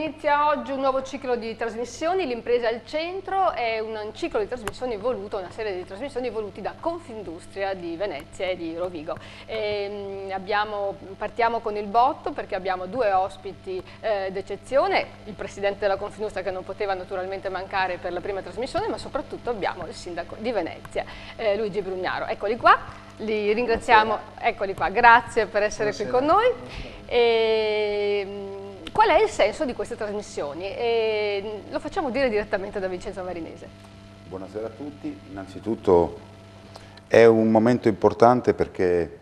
inizia oggi un nuovo ciclo di trasmissioni, l'impresa al centro, è un ciclo di trasmissioni voluto, una serie di trasmissioni voluti da Confindustria di Venezia e di Rovigo. Partiamo con il botto perché abbiamo due ospiti d'eccezione, il presidente della Confindustria che non poteva naturalmente mancare per la prima trasmissione, ma soprattutto abbiamo il sindaco di Venezia, Luigi Brugnaro. Eccoli qua, li ringraziamo, eccoli qua, grazie per essere qui con noi. Qual è il senso di queste trasmissioni? Lo facciamo dire direttamente da Vincenzo Marinese. Buonasera a tutti, innanzitutto è un momento importante perché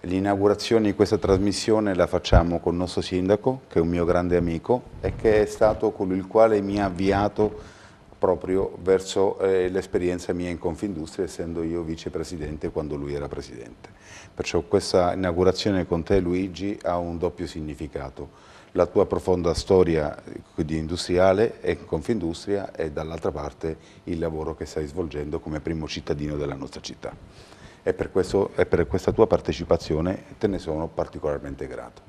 l'inaugurazione di questa trasmissione la facciamo con il nostro sindaco, che è un mio grande amico e che è stato colui il quale mi ha avviato proprio verso l'esperienza mia in Confindustria, essendo io vicepresidente quando lui era presidente. Perciò questa inaugurazione con te, Luigi, ha un doppio significato. La tua profonda storia di industriale e Confindustria e dall'altra parte il lavoro che stai svolgendo come primo cittadino della nostra città. E per questa tua partecipazione te ne sono particolarmente grato.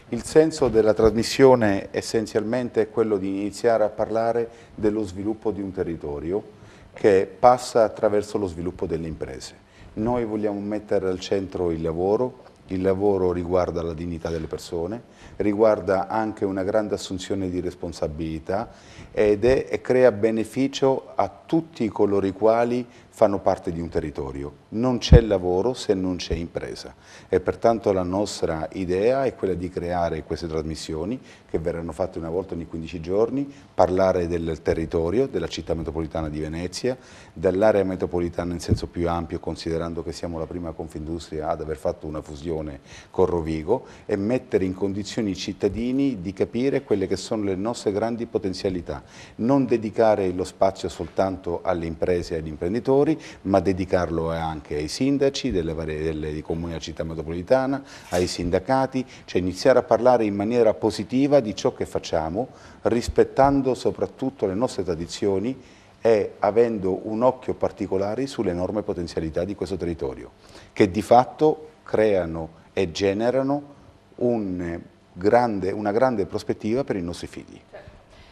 Il senso della trasmissione essenzialmente è quello di iniziare a parlare dello sviluppo di un territorio che passa attraverso lo sviluppo delle imprese. Noi vogliamo mettere al centro il lavoro riguarda la dignità delle persone, riguarda anche una grande assunzione di responsabilità e crea beneficio a tutti coloro i quali fanno parte di un territorio. Non c'è lavoro se non c'è impresa e pertanto la nostra idea è quella di creare queste trasmissioni che verranno fatte una volta ogni 15 giorni, parlare del territorio, della città metropolitana di Venezia, dell'area metropolitana in senso più ampio, considerando che siamo la prima Confindustria ad aver fatto una fusione con Rovigo, e mettere in condizioni i cittadini di capire quelle che sono le nostre grandi potenzialità, non dedicare lo spazio soltanto alle imprese e agli imprenditori, ma dedicarlo anche ai sindaci dei comuni della città metropolitana, ai sindacati, cioè iniziare a parlare in maniera positiva di ciò che facciamo, rispettando soprattutto le nostre tradizioni e avendo un occhio particolare sulle enormi potenzialità di questo territorio, che di fatto creano e generano una grande prospettiva per i nostri figli.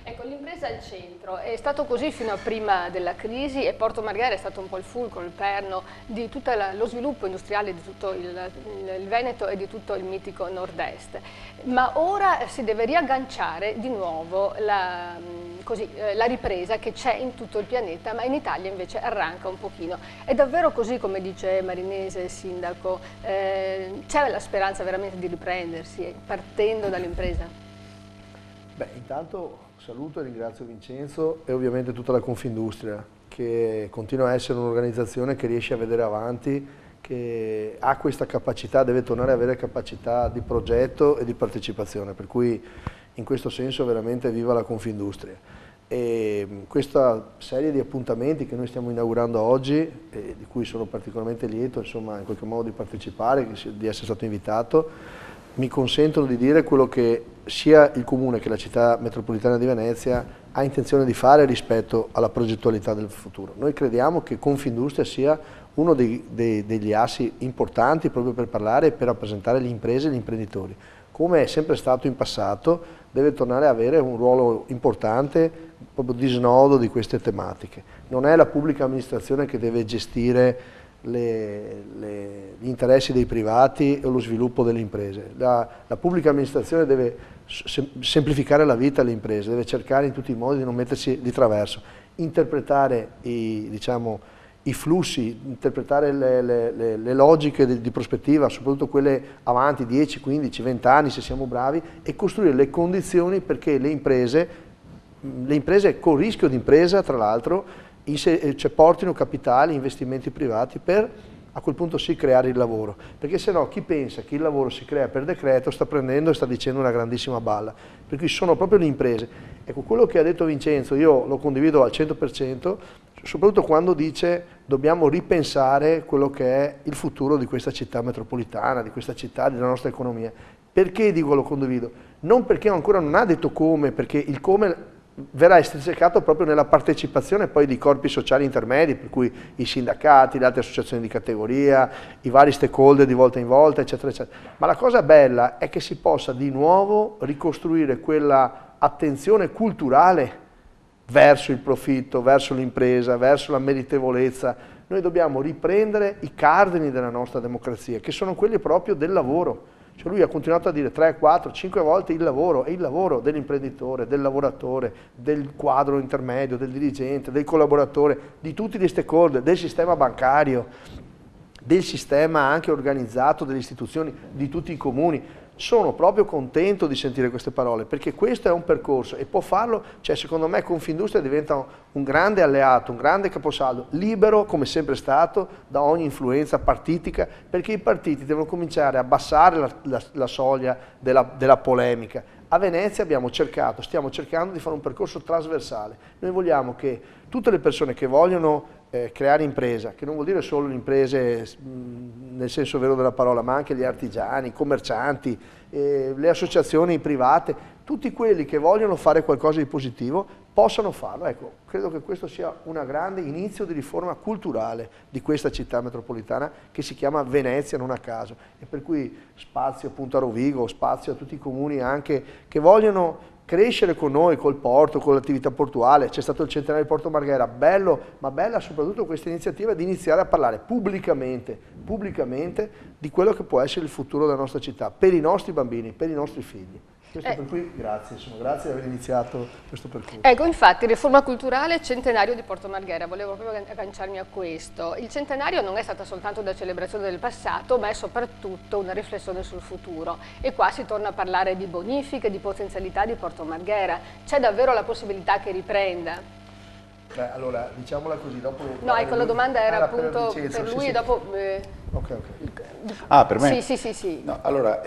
Ecco, l'impresa al centro è stato così fino a prima della crisi e Porto Marghera è stato un po' il fulcro, il perno di tutto lo sviluppo industriale di tutto il Veneto e di tutto il mitico nord-est. Ma ora si deve riagganciare di nuovo la ripresa che c'è in tutto il pianeta, ma in Italia invece arranca un pochino. È davvero così, come dice Marinese, il sindaco? C'è la speranza veramente di riprendersi partendo dall'impresa? Beh, intanto saluto e ringrazio Vincenzo e ovviamente tutta la Confindustria, che continua a essere un'organizzazione che riesce a vedere avanti, che ha questa capacità, deve tornare ad avere capacità di progetto e di partecipazione, per cui in questo senso veramente viva la Confindustria. E questa serie di appuntamenti che noi stiamo inaugurando oggi, di cui sono particolarmente lieto, insomma, in qualche modo di partecipare, di essere stato invitato, mi consentono di dire quello che sia il Comune che la città metropolitana di Venezia ha intenzione di fare rispetto alla progettualità del futuro. Noi crediamo che Confindustria sia uno degli assi importanti proprio per parlare e per rappresentare le imprese e gli imprenditori. Come è sempre stato in passato, deve tornare ad avere un ruolo importante proprio di snodo di queste tematiche. Non è la pubblica amministrazione che deve gestire gli interessi dei privati o lo sviluppo delle imprese. La pubblica amministrazione deve semplificare la vita alle imprese, deve cercare in tutti i modi di non mettersi di traverso, interpretare i flussi, interpretare le logiche di prospettiva, soprattutto quelle avanti 10, 15, 20 anni se siamo bravi, e costruire le condizioni perché le imprese con rischio di impresa, tra l'altro, portino capitali, investimenti privati per a quel punto sì creare il lavoro, perché se no chi pensa che il lavoro si crea per decreto sta prendendo e sta dicendo una grandissima balla, per cui sono proprio le imprese. Ecco, quello che ha detto Vincenzo io lo condivido al 100%, soprattutto quando dice dobbiamo ripensare quello che è il futuro di questa città metropolitana, di questa città, della nostra economia. Perché dico lo condivido? Non perché ancora non ha detto come, perché il come verrà estrinsecato proprio nella partecipazione poi di corpi sociali intermedi, per cui i sindacati, le altre associazioni di categoria, i vari stakeholder di volta in volta, eccetera, eccetera. Ma la cosa bella è che si possa di nuovo ricostruire quella attenzione culturale verso il profitto, verso l'impresa, verso la meritevolezza. Noi dobbiamo riprendere i cardini della nostra democrazia, che sono quelli proprio del lavoro. Cioè lui ha continuato a dire 3, 4, 5 volte il lavoro, è il lavoro dell'imprenditore, del lavoratore, del quadro intermedio, del dirigente, del collaboratore, di tutti gli stakeholder, del sistema bancario, del sistema anche organizzato delle istituzioni, di tutti i comuni. Sono proprio contento di sentire queste parole, perché questo è un percorso e può farlo, cioè secondo me Confindustria diventa un grande alleato, un grande caposaldo, libero come sempre stato da ogni influenza partitica, perché i partiti devono cominciare a abbassare la soglia della polemica. A Venezia stiamo cercando di fare un percorso trasversale. Noi vogliamo che tutte le persone che vogliono creare impresa, che non vuol dire solo le imprese nel senso vero della parola, ma anche gli artigiani, i commercianti, le associazioni private, tutti quelli che vogliono fare qualcosa di positivo possano farlo. Ecco, credo che questo sia un grande inizio di riforma culturale di questa città metropolitana che si chiama Venezia non a caso, e per cui spazio appunto a Rovigo, spazio a tutti i comuni anche che vogliono crescere con noi, col porto, con l'attività portuale. C'è stato il centenario di Porto Marghera, bello, ma bella soprattutto questa iniziativa di iniziare a parlare pubblicamente di quello che può essere il futuro della nostra città, per i nostri bambini, per i nostri figli. Questo per cui grazie, insomma, grazie di aver iniziato questo percorso. Ecco, infatti, riforma culturale, centenario di Porto Marghera, volevo proprio agganciarmi a questo. Il centenario non è stata soltanto una celebrazione del passato, ma è soprattutto una riflessione sul futuro. E qua si torna a parlare di bonifiche, di potenzialità di Porto Marghera. C'è davvero la possibilità che riprenda? Beh, allora, diciamola così, dopo... No, ecco, la domanda era appunto per lui, dopo... Ok. Ah, per me? Sì. No, allora,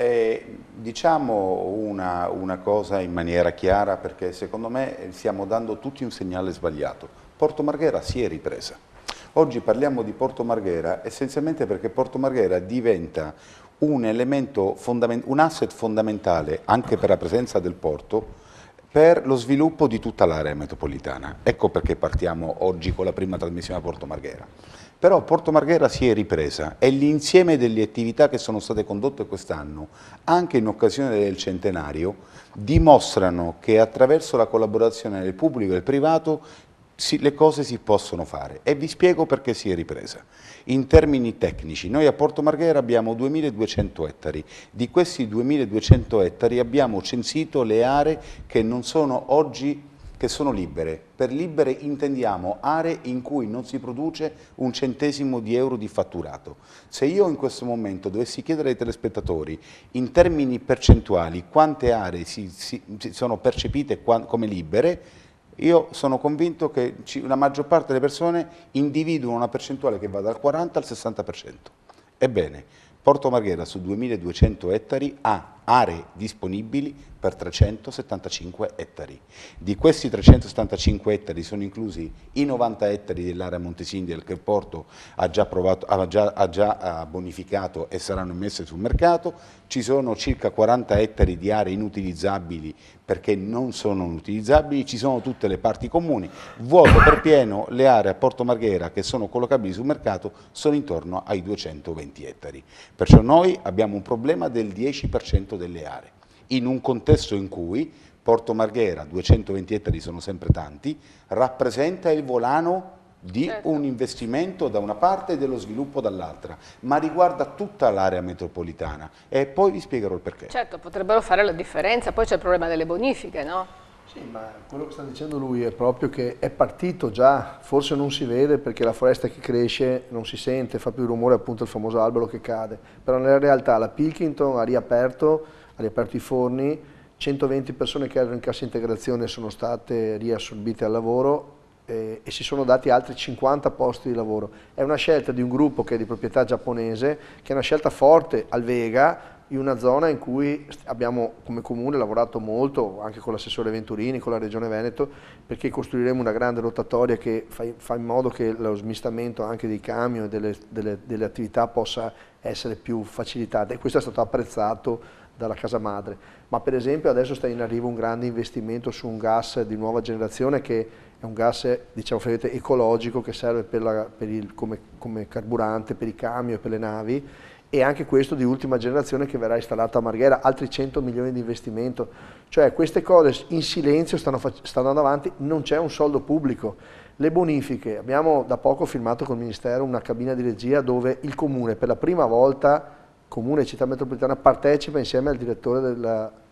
diciamo una cosa in maniera chiara, perché secondo me stiamo dando tutti un segnale sbagliato. Porto Marghera si è ripresa. Oggi parliamo di Porto Marghera essenzialmente perché Porto Marghera diventa un elemento un asset fondamentale anche per la presenza del porto, per lo sviluppo di tutta l'area metropolitana. Ecco perché partiamo oggi con la prima trasmissione a Porto Marghera. Però Porto Marghera si è ripresa e l'insieme delle attività che sono state condotte quest'anno, anche in occasione del centenario, dimostrano che attraverso la collaborazione del pubblico e del privato le cose si possono fare, e vi spiego perché si è ripresa. In termini tecnici, noi a Porto Marghera abbiamo 2.200 ettari, di questi 2.200 ettari abbiamo censito le aree che non sono oggi, che sono libere. Per libere intendiamo aree in cui non si produce un centesimo di euro di fatturato. Se io in questo momento dovessi chiedere ai telespettatori in termini percentuali quante aree si sono percepite come libere, io sono convinto che la maggior parte delle persone individuano una percentuale che va dal 40 al 60%. Ebbene, Porto Marghera su 2.200 ettari ha aree disponibili per 375 ettari. Di questi 375 ettari sono inclusi i 90 ettari dell'area Montesindel che il porto ha già bonificato e saranno messe sul mercato. Ci sono circa 40 ettari di aree inutilizzabili perché non sono utilizzabili, ci sono tutte le parti comuni. Vuoto per pieno le aree a Porto Marghera che sono collocabili sul mercato sono intorno ai 220 ettari. Perciò noi abbiamo un problema del 10% delle aree, in un contesto in cui Porto Marghera, 220 ettari sono sempre tanti, rappresenta il volano di un investimento da una parte e dello sviluppo dall'altra, ma riguarda tutta l'area metropolitana, e poi vi spiegherò il perché. Certo, potrebbero fare la differenza, poi c'è il problema delle bonifiche, no? Sì, ma quello che sta dicendo lui è proprio che è partito già, forse non si vede perché la foresta che cresce non si sente, fa più rumore appunto il famoso albero che cade, però nella realtà la Pilkington ha riaperto i forni, 120 persone che erano in cassa integrazione sono state riassorbite al lavoro e si sono dati altri 50 posti di lavoro. È una scelta di un gruppo che è di proprietà giapponese, che è una scelta forte al Vega, in una zona in cui abbiamo come comune lavorato molto, anche con l'assessore Venturini, con la Regione Veneto, perché costruiremo una grande rotatoria che fa in modo che lo smistamento anche dei camion e delle attività possa essere più facilitato, e questo è stato apprezzato dalla casa madre. Ma per esempio adesso sta in arrivo un grande investimento su un gas di nuova generazione che è un gas, diciamo, ecologico, che serve come carburante per i camion e per le navi, e anche questo di ultima generazione che verrà installato a Marghera, altri 100 milioni di investimento. Cioè queste cose in silenzio stanno andando avanti, non c'è un soldo pubblico. Le bonifiche, abbiamo da poco firmato col Ministero una cabina di regia dove il Comune per la prima volta, Comune e Città Metropolitana, partecipa insieme al direttore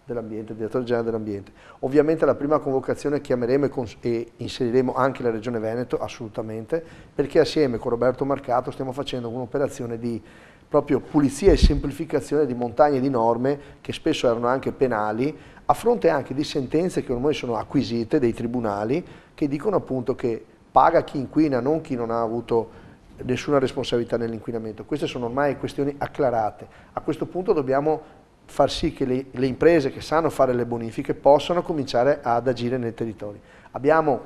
dell'ambiente, il direttore generale dell'ambiente. Ovviamente alla prima convocazione chiameremo e inseriremo anche la Regione Veneto, assolutamente, perché assieme con Roberto Marcato stiamo facendo un'operazione di proprio pulizia e semplificazione di montagne di norme che spesso erano anche penali, a fronte anche di sentenze che ormai sono acquisite dei tribunali che dicono appunto che paga chi inquina, non chi non ha avuto nessuna responsabilità nell'inquinamento. Queste sono ormai questioni acclarate. A questo punto dobbiamo far sì che le imprese che sanno fare le bonifiche possano cominciare ad agire nei territori. Abbiamo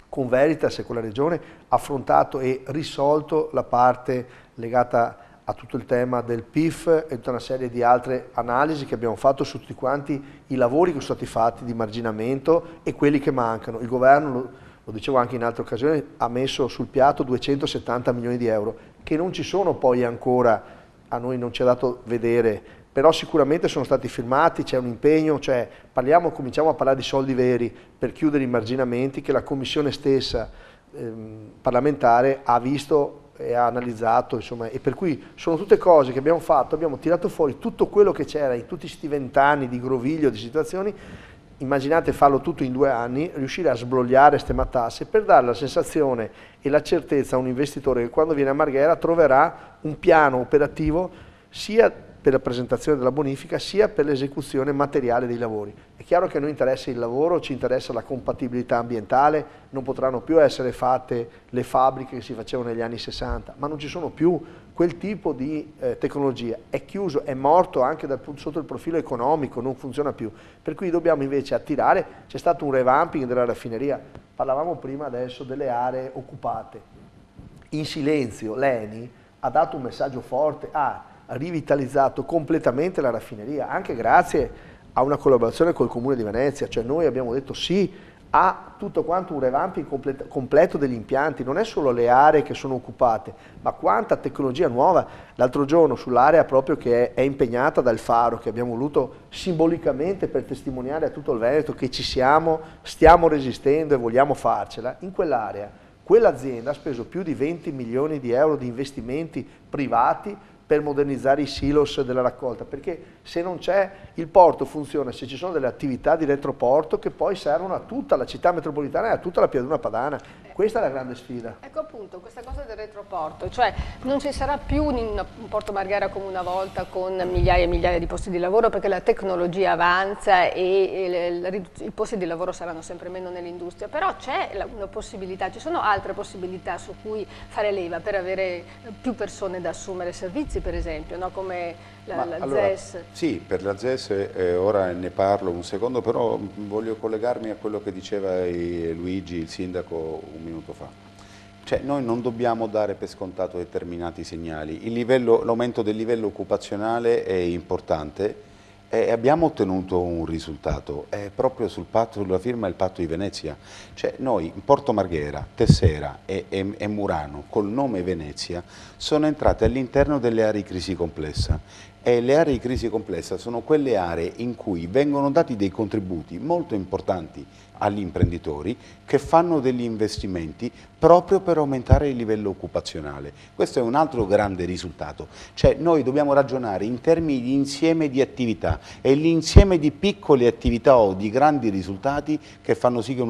con Veritas e con la Regione affrontato e risolto la parte legata a tutto il tema del PIF e tutta una serie di altre analisi che abbiamo fatto su tutti quanti i lavori che sono stati fatti di marginamento e quelli che mancano. Il governo, lo dicevo anche in altre occasioni, ha messo sul piatto 270 milioni di euro, che non ci sono poi ancora, a noi non ci ha dato vedere, però sicuramente sono stati firmati, c'è un impegno, cioè cominciamo a parlare di soldi veri per chiudere i marginamenti che la Commissione stessa parlamentare ha visto e ha analizzato, insomma, e per cui sono tutte cose che abbiamo fatto, abbiamo tirato fuori tutto quello che c'era in tutti questi 20 anni di groviglio, di situazioni. Immaginate farlo tutto in 2 anni, riuscire a sbrogliare queste matasse per dare la sensazione e la certezza a un investitore che quando viene a Marghera troverà un piano operativo sia per la presentazione della bonifica sia per l'esecuzione materiale dei lavori. È chiaro che a noi interessa il lavoro, ci interessa la compatibilità ambientale, non potranno più essere fatte le fabbriche che si facevano negli anni 60, ma non ci sono più quel tipo di tecnologia. È chiuso, è morto anche sotto il profilo economico, non funziona più. Per cui dobbiamo invece attirare, c'è stato un revamping della raffineria, parlavamo prima adesso delle aree occupate. In silenzio l'ENI ha dato un messaggio forte, ha rivitalizzato completamente la raffineria, anche grazie a una collaborazione col Comune di Venezia, cioè noi abbiamo detto sì a tutto quanto un revamping completo degli impianti, non è solo le aree che sono occupate, ma quanta tecnologia nuova. L'altro giorno sull'area proprio che è impegnata dal Faro, che abbiamo voluto simbolicamente per testimoniare a tutto il Veneto che ci siamo, stiamo resistendo e vogliamo farcela, in quell'area quell'azienda ha speso più di 20 milioni di euro di investimenti privati per modernizzare i silos della raccolta, perché se non c'è il porto funziona se ci sono delle attività di retroporto che poi servono a tutta la città metropolitana e a tutta la pianura padana. Questa è la grande sfida. Ecco appunto questa cosa del retroporto, cioè non ci sarà più un Porto Marghera come una volta con migliaia e migliaia di posti di lavoro perché la tecnologia avanza e i posti di lavoro saranno sempre meno nell'industria, però c'è una possibilità, ci sono altre possibilità su cui fare leva per avere più persone da assumere, servizi per esempio, no? Come la ZES. Sì, per la ZES ora ne parlo un secondo, però voglio collegarmi a quello che diceva Luigi, il sindaco, un minuto fa. Cioè, noi non dobbiamo dare per scontato determinati segnali. L'aumento del livello occupazionale è importante e abbiamo ottenuto un risultato, è proprio sulla firma del Patto di Venezia. Cioè, noi in Porto Marghera, Tessera e Murano, col nome Venezia, sono entrate all'interno delle aree di crisi complessa. E le aree di crisi complessa sono quelle aree in cui vengono dati dei contributi molto importanti agli imprenditori che fanno degli investimenti proprio per aumentare il livello occupazionale. Questo è un altro grande risultato, cioè noi dobbiamo ragionare in termini di insieme di attività e l'insieme di piccole attività o di grandi risultati che fanno sì che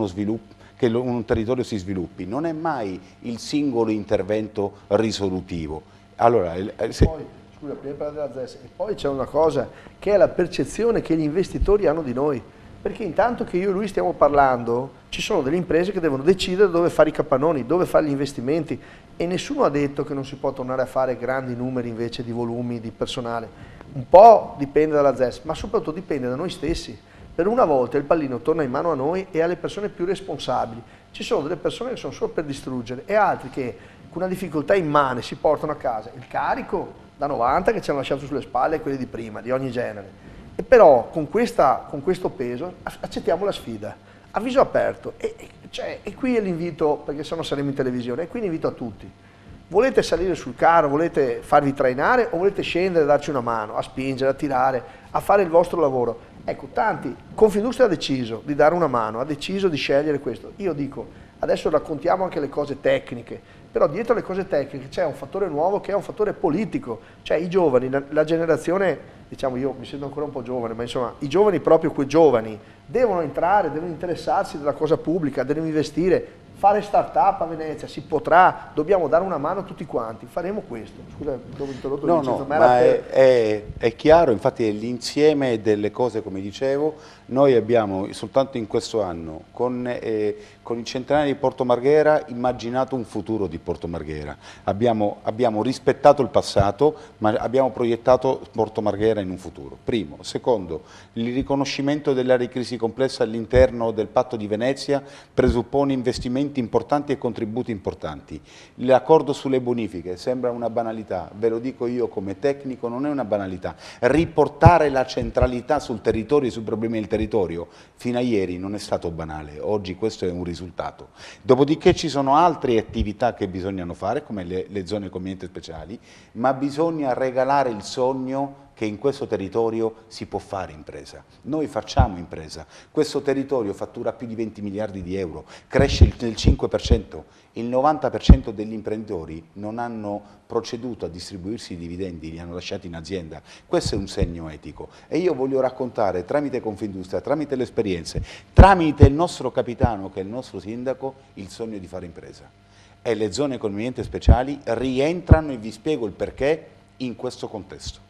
un territorio si sviluppi, non è mai il singolo intervento risolutivo. Allora, Scusa, prima di parlare della ZES, e poi c'è una cosa che è la percezione che gli investitori hanno di noi, perché intanto che io e lui stiamo parlando ci sono delle imprese che devono decidere dove fare i capannoni, dove fare gli investimenti e nessuno ha detto che non si può tornare a fare grandi numeri invece di volumi di personale. Un po' dipende dalla ZES, ma soprattutto dipende da noi stessi. Per una volta il pallino torna in mano a noi e alle persone più responsabili. Ci sono delle persone che sono solo per distruggere e altri che con una difficoltà immane si portano a casa il carico da 90 che ci hanno lasciato sulle spalle quelli di prima, di ogni genere. E però con questo peso accettiamo la sfida, a viso aperto. E qui è l'invito, perché sennò saremo in televisione, e qui l'invito a tutti. volete salire sul carro, volete farvi trainare o volete scendere e darci una mano, a spingere, a tirare, a fare il vostro lavoro. Ecco, tanti, Confindustria ha deciso di dare una mano, ha deciso di scegliere questo. Io dico, adesso raccontiamo anche le cose tecniche, però dietro le cose tecniche c'è un fattore nuovo che è un fattore politico, cioè i giovani, la generazione, diciamo io mi sento ancora un po' giovane, ma insomma i giovani, proprio quei giovani, devono entrare, devono interessarsi della cosa pubblica, devono investire, fare start-up a Venezia, si potrà, dobbiamo dare una mano a tutti quanti, faremo questo. Scusa, dopo interrotto No, ma è chiaro, infatti è l'insieme delle cose, come dicevo. Noi abbiamo soltanto in questo anno con il centenario di Porto Marghera immaginato un futuro di Porto Marghera, abbiamo rispettato il passato ma abbiamo proiettato Porto Marghera in un futuro, primo. Secondo, il riconoscimento dell'area di crisi complessa all'interno del Patto di Venezia presuppone investimenti importanti e contributi importanti. L'accordo sulle bonifiche sembra una banalità, ve lo dico io come tecnico, non è una banalità. Riportare la centralità sul territorio e sui problemi del territorio fino a ieri non è stato banale, oggi questo è un risultato. Dopodiché ci sono altre attività che bisognano fare, come le zone economicamente speciali, ma bisogna regalare il sogno che in questo territorio si può fare impresa. Noi facciamo impresa, questo territorio fattura più di 20 miliardi di euro, cresce del 5%, il 90% degli imprenditori non hanno proceduto a distribuirsi i dividendi, li hanno lasciati in azienda. Questo è un segno etico e io voglio raccontare tramite Confindustria, tramite le esperienze, tramite il nostro capitano che è il nostro sindaco, il sogno di fare impresa. E le zone economicamente speciali rientrano e vi spiego il perché in questo contesto.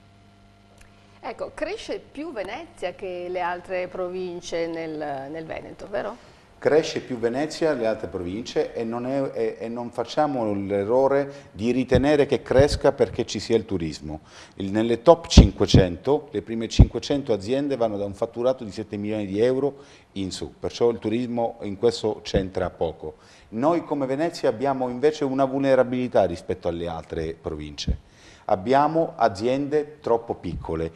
Ecco, cresce più Venezia che le altre province nel Veneto, vero? Cresce più Venezia le altre province e non facciamo l'errore di ritenere che cresca perché ci sia il turismo. Nelle top 500, le prime 500 aziende vanno da un fatturato di 7 milioni di euro in su, perciò il turismo in questo c'entra poco. Noi come Venezia abbiamo invece una vulnerabilità rispetto alle altre province. Abbiamo aziende troppo piccole,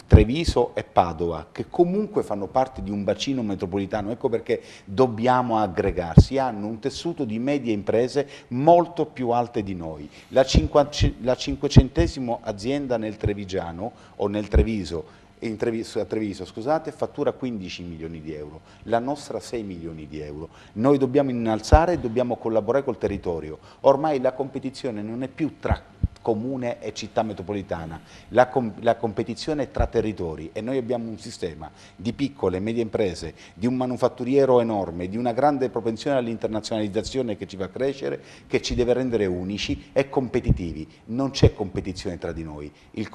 Treviso e Padova, che comunque fanno parte di un bacino metropolitano, ecco perché dobbiamo aggregarsi, hanno un tessuto di medie imprese molto più alte di noi. La 500esima azienda nel Trevigiano o nel Treviso, a Treviso, scusate, fattura 15 milioni di euro, la nostra 6 milioni di euro. Noi dobbiamo innalzare e dobbiamo collaborare col territorio. Ormai la competizione non è più tra comune e città metropolitana, la competizione è tra territori e noi abbiamo un sistema di piccole e medie imprese, di un manufatturiero enorme, di una grande propensione all'internazionalizzazione che ci fa crescere, che ci deve rendere unici e competitivi. Non c'è competizione tra di noi,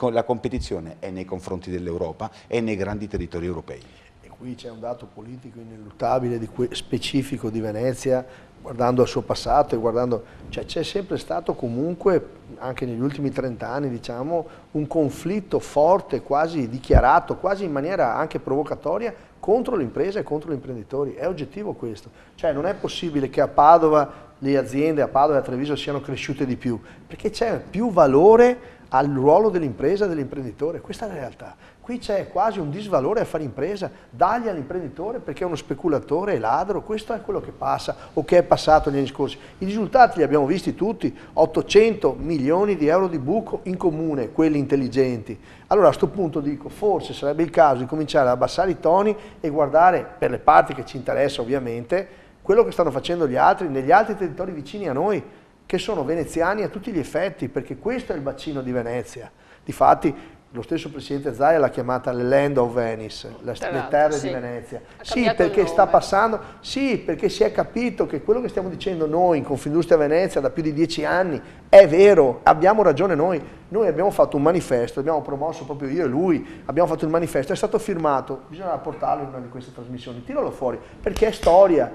la competizione è nei confronti dell'Europa e nei grandi territori europei. E qui c'è un dato politico ineluttabile, specifico di Venezia, guardando al suo passato e guardando, cioè c'è sempre stato comunque, anche negli ultimi 30 anni diciamo, un conflitto forte, quasi dichiarato, quasi in maniera anche provocatoria, contro l'impresa e contro gli imprenditori. È oggettivo questo, cioè non è possibile che a Padova le aziende, a Padova e a Treviso siano cresciute di più, perché c'è più valore al ruolo dell'impresa e dell'imprenditore, questa è la realtà. Qui c'è quasi un disvalore a fare impresa, dagli all'imprenditore perché è uno speculatore, è ladro, questo è quello che passa o che è passato negli anni scorsi. I risultati li abbiamo visti tutti, 800 milioni di euro di buco in comune, quelli intelligenti. Allora a questo punto dico, forse sarebbe il caso di cominciare ad abbassare i toni e guardare, per le parti che ci interessa ovviamente, quello che stanno facendo gli altri, negli altri territori vicini a noi, che sono veneziani a tutti gli effetti, perché questo è il bacino di Venezia. Difatti lo stesso Presidente Zaia l'ha chiamata le Land of Venice, le terre di Venezia. Sì, perché sta passando, sì, perché si è capito che quello che stiamo dicendo noi in Confindustria Venezia da più di 10 anni è vero, abbiamo ragione noi. Noi abbiamo fatto un manifesto, abbiamo promosso proprio io e lui, abbiamo fatto il manifesto, è stato firmato, bisogna portarlo in una di queste trasmissioni, tiralo fuori, perché è storia,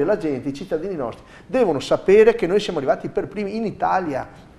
la gente, i cittadini nostri devono sapere che noi siamo arrivati per primi in Italia.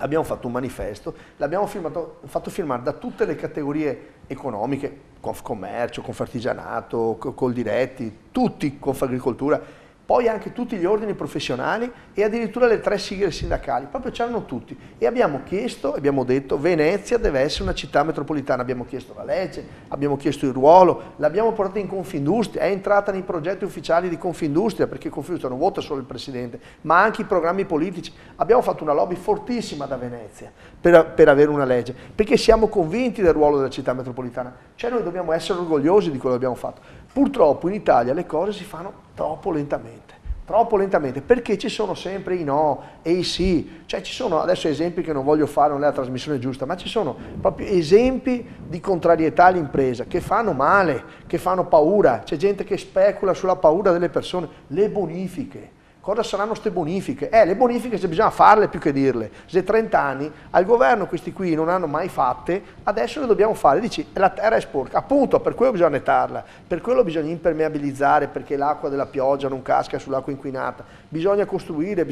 Abbiamo fatto un manifesto, l'abbiamo fatto firmare da tutte le categorie economiche, Confcommercio, Confartigianato, Coldiretti, tutti, Confagricoltura, poi anche tutti gli ordini professionali e addirittura le 3 sigle sindacali, proprio c'erano tutti. E abbiamo chiesto, abbiamo detto, Venezia deve essere una città metropolitana, abbiamo chiesto la legge, abbiamo chiesto il ruolo, l'abbiamo portata in Confindustria, è entrata nei progetti ufficiali di Confindustria, perché Confindustria non vota solo il Presidente, ma anche i programmi politici. Abbiamo fatto una lobby fortissima da Venezia per avere una legge, perché siamo convinti del ruolo della città metropolitana, cioè noi dobbiamo essere orgogliosi di quello che abbiamo fatto. Purtroppo in Italia le cose si fanno troppo lentamente, perché ci sono sempre i no e i sì, cioè ci sono adesso esempi che non voglio fare, non è la trasmissione giusta, ma ci sono proprio esempi di contrarietà all'impresa che fanno male, che fanno paura, c'è gente che specula sulla paura delle persone, le bonifiche. Cosa saranno queste bonifiche? Le bonifiche se bisogna farle più che dirle. Se 30 anni al governo questi qui non hanno mai fatte, adesso le dobbiamo fare. Dici, la terra è sporca, appunto, per quello bisogna nettarla, per quello bisogna impermeabilizzare perché l'acqua della pioggia non casca sull'acqua inquinata, bisogna costruire,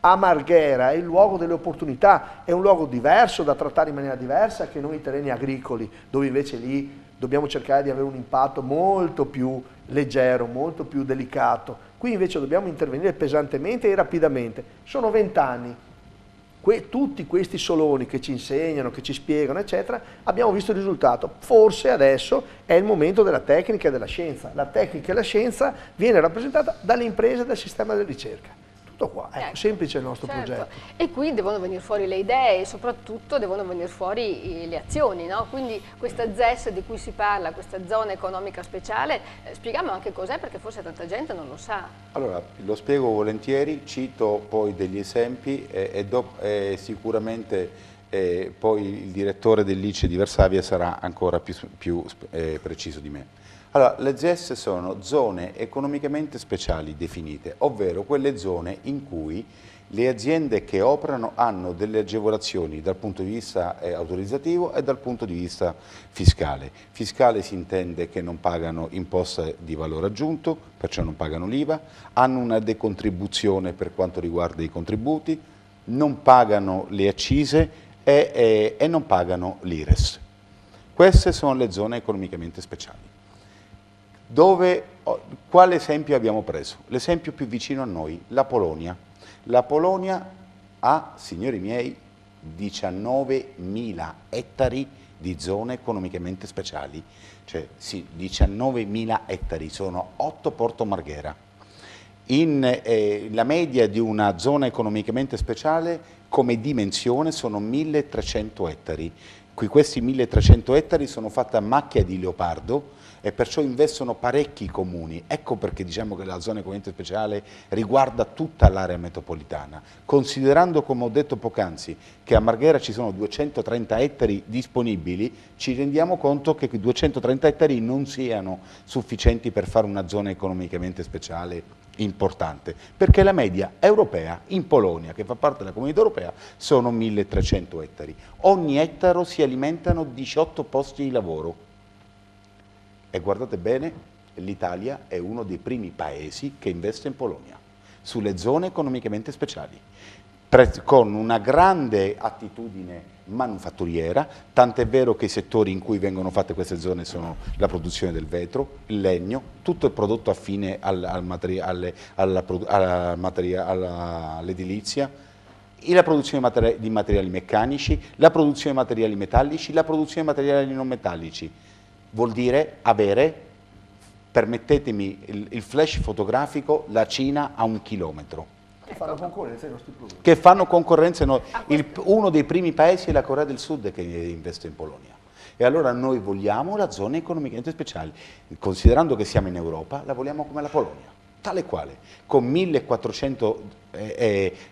A Marghera è il luogo delle opportunità, è un luogo diverso da trattare in maniera diversa che non i terreni agricoli, dove invece lì dobbiamo cercare di avere un impatto molto più leggero, molto più delicato. Qui invece dobbiamo intervenire pesantemente e rapidamente. Sono 20 anni. Tutti questi soloni che ci insegnano, che ci spiegano, eccetera, abbiamo visto il risultato. Forse adesso è il momento della tecnica e della scienza. La tecnica e la scienza viene rappresentata dalle imprese e dal sistema della ricerca. Tutto qua, ecco, semplice il nostro progetto. E qui devono venire fuori le idee e soprattutto devono venire fuori le azioni, no? Quindi questa ZES di cui si parla, questa zona economica speciale, spieghiamo anche cos'è perché forse tanta gente non lo sa. Allora, lo spiego volentieri, cito poi degli esempi e sicuramente poi il direttore dell'ICE di Varsavia sarà ancora più preciso di me. Allora, le ZES sono zone economicamente speciali definite, ovvero quelle zone in cui le aziende che operano hanno delle agevolazioni dal punto di vista autorizzativo e dal punto di vista fiscale. Fiscale si intende che non pagano imposta di valore aggiunto, perciò non pagano l'IVA, hanno una decontribuzione per quanto riguarda i contributi, non pagano le accise e non pagano l'IRES. Queste sono le zone economicamente speciali. Quale esempio abbiamo preso? L'esempio più vicino a noi, la Polonia. La Polonia ha, signori miei, 19.000 ettari di zone economicamente speciali, cioè sì, 19.000 ettari, sono 8 Porto Marghera. La media di una zona economicamente speciale come dimensione sono 1.300 ettari. Questi 1.300 ettari sono fatti a macchia di leopardo e perciò investono parecchi comuni. Ecco perché diciamo che la zona economicamente speciale riguarda tutta l'area metropolitana. Considerando, come ho detto poc'anzi, che a Marghera ci sono 230 ettari disponibili, ci rendiamo conto che quei 230 ettari non siano sufficienti per fare una zona economicamente speciale importante, perché la media europea in Polonia, che fa parte della comunità europea, sono 1.300 ettari. Ogni ettaro si alimentano 18 posti di lavoro. E guardate bene, l'Italia è uno dei primi paesi che investe in Polonia, sulle zone economicamente speciali, con una grande attitudine manufatturiera, tant'è vero che i settori in cui vengono fatte queste zone sono la produzione del vetro, il legno, tutto il prodotto affine all'edilizia, la produzione di materiali meccanici, la produzione di materiali metallici, la produzione di materiali non metallici. Vuol dire avere, permettetemi il flash fotografico, la Cina a 1 chilometro. Che fanno concorrenza ai nostri prodotti. Che fanno concorrenza, uno dei primi paesi è la Corea del Sud che investe in Polonia. E allora noi vogliamo la zona economicamente speciale, considerando che siamo in Europa, la vogliamo come la Polonia, tale quale, con 1.400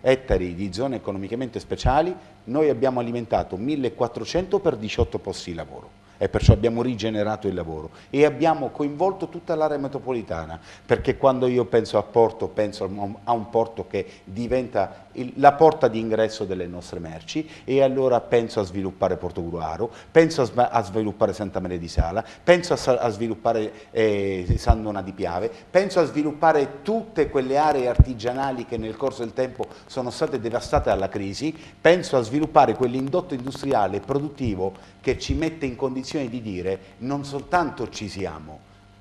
ettari di zone economicamente speciali, noi abbiamo alimentato 1.400 per 18 posti di lavoro. E perciò abbiamo rigenerato il lavoro e abbiamo coinvolto tutta l'area metropolitana, perché quando io penso a Porto, penso a un porto che diventa la porta di ingresso delle nostre merci, e allora penso a sviluppare Portogruaro, penso a sviluppare Santa Maria di Sala, penso a sviluppare San Donà di Piave, penso a sviluppare tutte quelle aree artigianali che nel corso del tempo sono state devastate dalla crisi, penso a sviluppare quell'indotto industriale produttivo che ci mette in condizione di dire non soltanto ci siamo,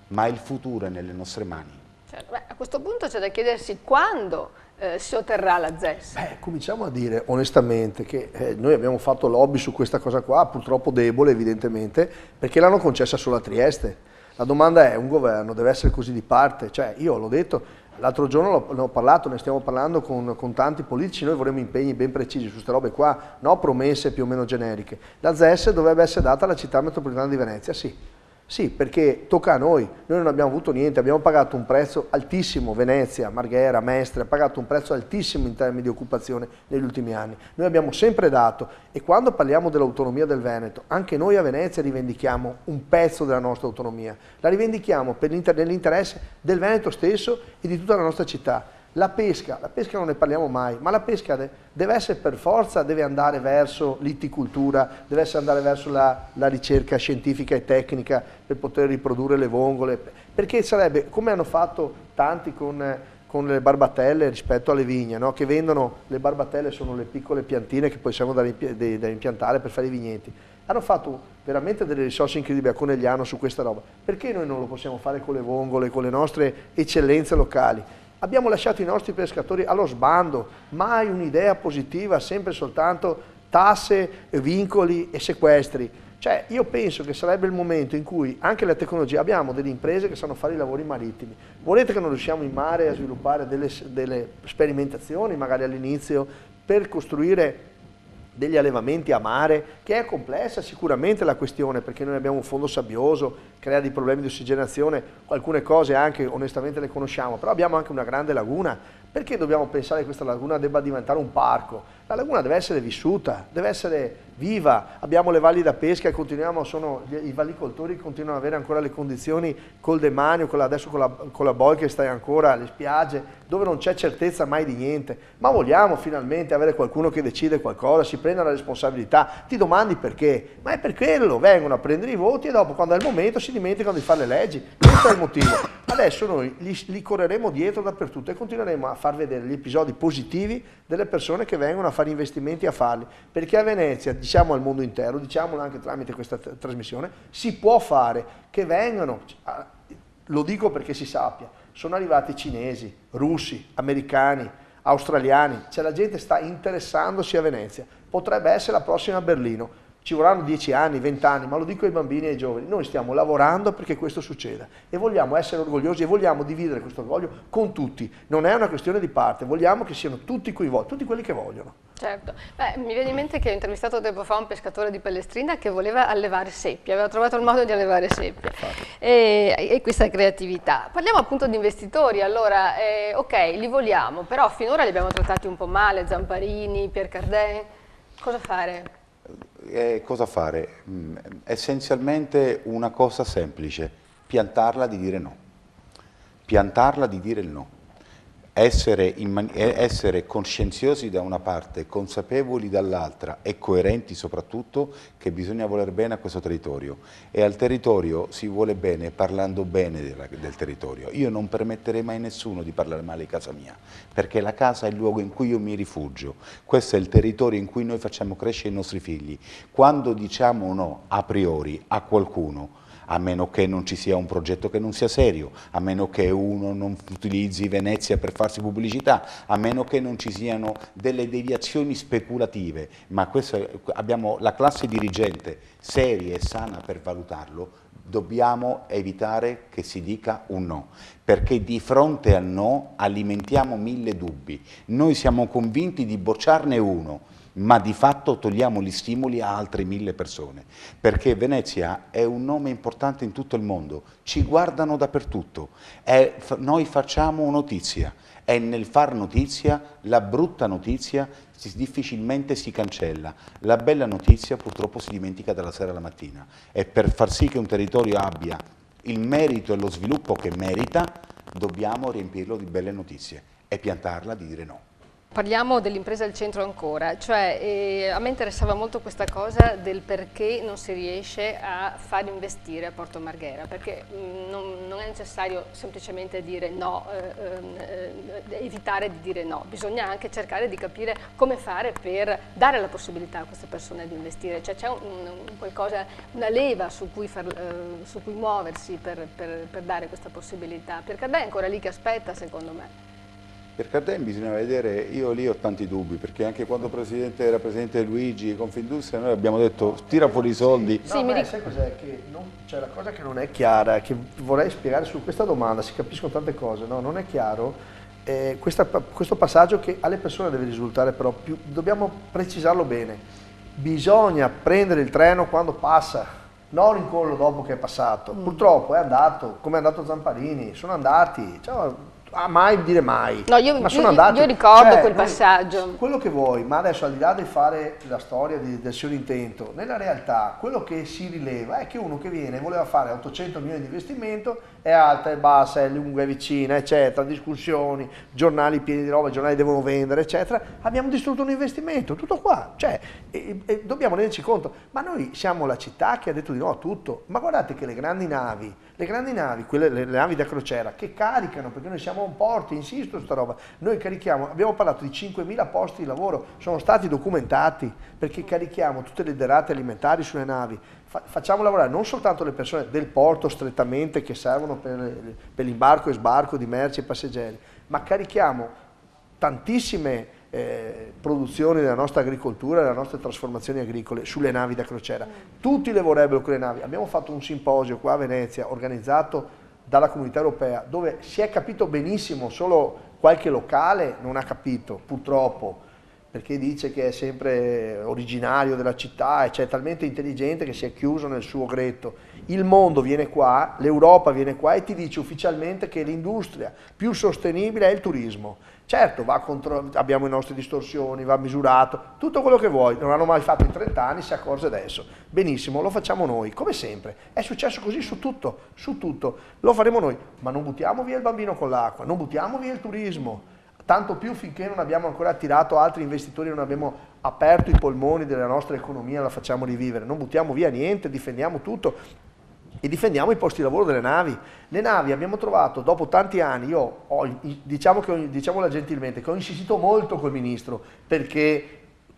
ma il futuro è nelle nostre mani. Certo, a questo punto c'è da chiedersi quando si otterrà la ZES. Cominciamo a dire onestamente che noi abbiamo fatto lobby su questa cosa qua, purtroppo debole evidentemente, perché l'hanno concessa solo a Trieste. La domanda è, un governo deve essere così di parte? Cioè, io l'ho detto, l'altro giorno ne ho parlato, ne stiamo parlando con tanti politici, noi vorremmo impegni ben precisi su queste robe qua, no promesse più o meno generiche. La ZES dovrebbe essere data alla città metropolitana di Venezia, sì. Sì, perché tocca a noi non abbiamo avuto niente, abbiamo pagato un prezzo altissimo, Venezia, Marghera, Mestre, ha pagato un prezzo altissimo in termini di occupazione negli ultimi anni. Noi abbiamo sempre dato e quando parliamo dell'autonomia del Veneto, anche noi a Venezia rivendichiamo un pezzo della nostra autonomia, la rivendichiamo nell'interesse del Veneto stesso e di tutta la nostra città. La pesca non ne parliamo mai, ma la pesca deve essere per forza, deve andare verso l'itticoltura, deve essere andare verso la ricerca scientifica e tecnica per poter riprodurre le vongole, perché sarebbe, come hanno fatto tanti con le barbatelle rispetto alle vigne, no? Che vendono, le barbatelle sono le piccole piantine che poi siamo da impiantare per fare i vigneti. Hanno fatto veramente delle risorse incredibili a Conegliano su questa roba. Perché noi non lo possiamo fare con le vongole, con le nostre eccellenze locali? Abbiamo lasciato i nostri pescatori allo sbando, mai un'idea positiva, sempre soltanto tasse, vincoli e sequestri. Cioè, io penso che sarebbe il momento in cui anche la tecnologia, abbiamo delle imprese che sanno fare i lavori marittimi. Volete che non riusciamo in mare a sviluppare delle sperimentazioni, magari all'inizio, per costruire degli allevamenti a mare, che è complessa sicuramente la questione, perché noi abbiamo un fondo sabbioso, crea dei problemi di ossigenazione, alcune cose anche onestamente le conosciamo, però abbiamo anche una grande laguna. Perché dobbiamo pensare che questa laguna debba diventare un parco? La laguna deve essere vissuta, deve essere viva, abbiamo le valli da pesca e i vallicoltori continuano ad avere ancora le condizioni col demanio, adesso con la boy che stai ancora, le spiagge, dove non c'è certezza mai di niente. Ma vogliamo finalmente avere qualcuno che decide qualcosa, si prenda la responsabilità, ti domandi perché? Ma è per quello, vengono a prendere i voti e dopo quando è il momento si dimenticano di fare le leggi, questo è il motivo. Adesso noi li correremo dietro dappertutto e continueremo a far vedere gli episodi positivi delle persone che vengono a fare investimenti e a farli, perché a Venezia, diciamo al mondo intero, diciamolo anche tramite questa trasmissione, si può fare, che vengano, lo dico perché si sappia, sono arrivati cinesi, russi, americani, australiani, cioè la gente sta interessandosi a Venezia, potrebbe essere la prossima Berlino. Ci vorranno 10 anni, 20 anni, ma lo dico ai bambini e ai giovani, noi stiamo lavorando perché questo succeda e vogliamo essere orgogliosi e vogliamo dividere questo orgoglio con tutti. Non è una questione di parte, vogliamo che siano tutti coinvolti, tutti quelli che vogliono. Certo, mi viene in mente che ho intervistato tempo fa un pescatore di Pellestrina che voleva allevare seppie, aveva trovato il modo di allevare seppie e questa creatività. Parliamo appunto di investitori, allora ok, li vogliamo, però finora li abbiamo trattati un po' male, Zamparini, Pierre Cardin, cosa fare? Cosa fare? Essenzialmente una cosa semplice, piantarla di dire no, piantarla di dire il no, essere coscienziosi da una parte, consapevoli dall'altra e coerenti soprattutto che bisogna voler bene a questo territorio e al territorio si vuole bene parlando bene del territorio. Io non permetterei mai a nessuno di parlare male di casa mia, perché la casa è il luogo in cui io mi rifugio, questo è il territorio in cui noi facciamo crescere i nostri figli. Quando diciamo no a priori a qualcuno, a meno che non ci sia un progetto che non sia serio, a meno che uno non utilizzi Venezia per farsi pubblicità, a meno che non ci siano delle deviazioni speculative, ma abbiamo la classe dirigente seria e sana per valutarlo, dobbiamo evitare che si dica un no, perché di fronte al no alimentiamo 1000 dubbi. Noi siamo convinti di bocciarne uno, ma di fatto togliamo gli stimoli a altre 1000 persone, perché Venezia è un nome importante in tutto il mondo, ci guardano dappertutto, noi facciamo notizia e nel far notizia la brutta notizia difficilmente si cancella, la bella notizia purtroppo si dimentica dalla sera alla mattina e per far sì che un territorio abbia il merito e lo sviluppo che merita dobbiamo riempirlo di belle notizie e piantarla di dire no. Parliamo dell'impresa al centro ancora, cioè a me interessava molto questa cosa del perché non si riesce a far investire a Porto Marghera, perché non è necessario semplicemente dire no, evitare di dire no, bisogna anche cercare di capire come fare per dare la possibilità a queste persone di investire, cioè c'è qualcosa, una leva su cui muoversi per dare questa possibilità. Piercardin è ancora lì che aspetta, secondo me. Per Cardin bisogna vedere, io lì ho tanti dubbi, perché anche quando era presidente Luigi Confindustria noi abbiamo detto tira fuori i soldi. Sì, no, sai cos'è? Che cioè, la cosa che non è chiara, che vorrei spiegare su questa domanda, si capiscono tante cose, no? Non è chiaro questo passaggio che alle persone deve risultare però più, dobbiamo precisarlo bene, bisogna prendere il treno quando passa, non l'incollo dopo che è passato, purtroppo è andato, come è andato Zamparini, sono andati, cioè, mai dire mai, no, ma sono andati. Io ricordo quel passaggio. Quello che vuoi, ma adesso al di là di fare la storia del suo intento, nella realtà quello che si rileva è che uno che viene voleva fare 800 milioni di investimento, è alta, è bassa, è lunga, è vicina, eccetera, discussioni, giornali pieni di roba, i giornali devono vendere, eccetera, abbiamo distrutto un investimento, tutto qua, cioè, e dobbiamo renderci conto, ma noi siamo la città che ha detto di no a tutto, ma guardate che le grandi navi, le navi da crociera, che caricano, perché noi siamo un porto, insisto sta roba, noi carichiamo, abbiamo parlato di 5.000 posti di lavoro, sono stati documentati, perché carichiamo tutte le derrate alimentari sulle navi, facciamo lavorare non soltanto le persone del porto strettamente che servono per l'imbarco e sbarco di merci e passeggeri, ma carichiamo tantissime produzioni della nostra agricoltura, delle nostre trasformazioni agricole sulle navi da crociera. Tutti lavorerebbero con le navi. Abbiamo fatto un simposio qua a Venezia organizzato dalla Comunità Europea dove si è capito benissimo, solo qualche locale non ha capito purtroppo, perché dice che è sempre originario della città e cioè, è talmente intelligente che si è chiuso nel suo gretto. Il mondo viene qua, l'Europa viene qua e ti dice ufficialmente che l'industria più sostenibile è il turismo. Certo, abbiamo le nostre distorsioni, va misurato, tutto quello che vuoi, non l'hanno mai fatto in 30 anni, si accorge adesso. Benissimo, lo facciamo noi, come sempre. È successo così su tutto, lo faremo noi. Ma non buttiamo via il bambino con l'acqua, non buttiamo via il turismo. Tanto più finché non abbiamo ancora attirato altri investitori, non abbiamo aperto i polmoni della nostra economia, la facciamo rivivere. Non buttiamo via niente, difendiamo tutto e difendiamo i posti di lavoro delle navi. Le navi abbiamo trovato, dopo tanti anni, diciamola gentilmente, che ho insistito molto col Ministro perché